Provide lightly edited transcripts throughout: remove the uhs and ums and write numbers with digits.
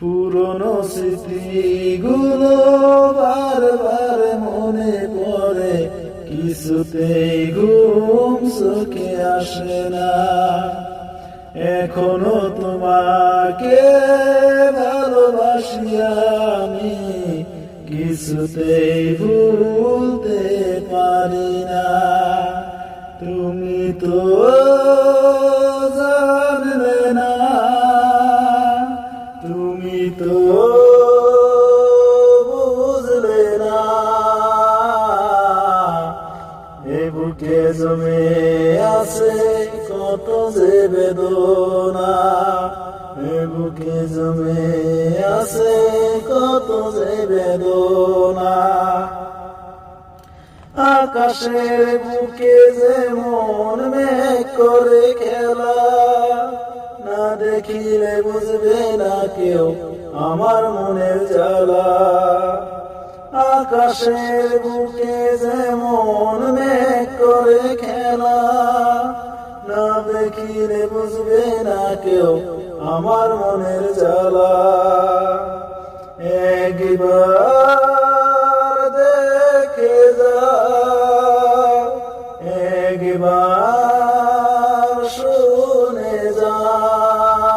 পুরনো স্মৃতিগুলো বারবার মনে পড়ে, কিছুতেই ঘুম চোখে আসে না। এখনো তোমাকে ভালোবাসি আমি, কিছুতেই ভুলতে পারি না। তুমি তো জানলে না, তুমি তো বুঝলে না, এ বুকে জমে আছে কত যে বেদনা, এ বুকে জমে আছে কত যে বেদনা। আকাশের বুকে যেমন মেঘ করে খেলা, না দেখিলে বুঝবে না কেউ আমার মনের জ্বালা। আকাশের বুকে যেমন মেঘ করে খেলা, না দেখিলে বুঝবে না কেউ আমার মনের জ্বালা। একবার দেখে যাও, একবার শুনে যাও,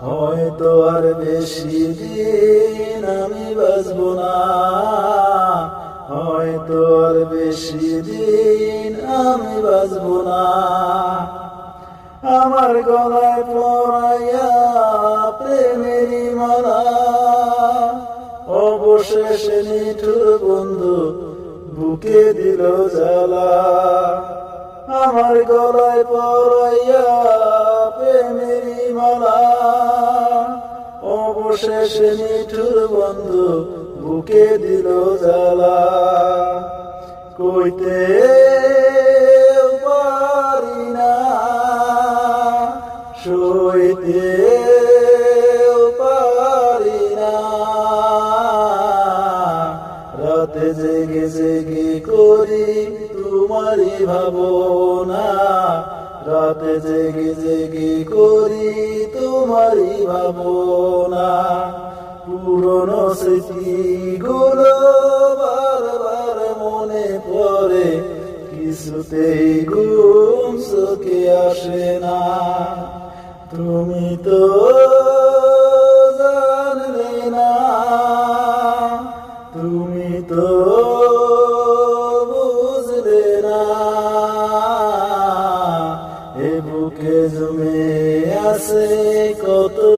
হয়তো আর বেশি দিন আমি বাঁচব না, হয়তো আর বেশি দিন আমি বাঁচব না। আমার গলায় পরাইয়া প্রেমেরই মালা, অবশেষে নিঠুর বন্ধু বুকে দিল জ্বালা। আমার গলায় পরাইয়া প্রেমেরই মালা, অবশেষে নিঠুর বন্ধু বুকে দিল জ্বালা। কইতে পারি না, সইতে পারি না, রাতে জেগে জেগে করি তোমারই ভাবনা, রাতে জেগে জেগে করি তোমারই ভাবনা। পুরনো স্মৃতিগুলো বারবার মনে পড়ে, কিছুতেই ঘুম চোখে আসে না। তুমি তো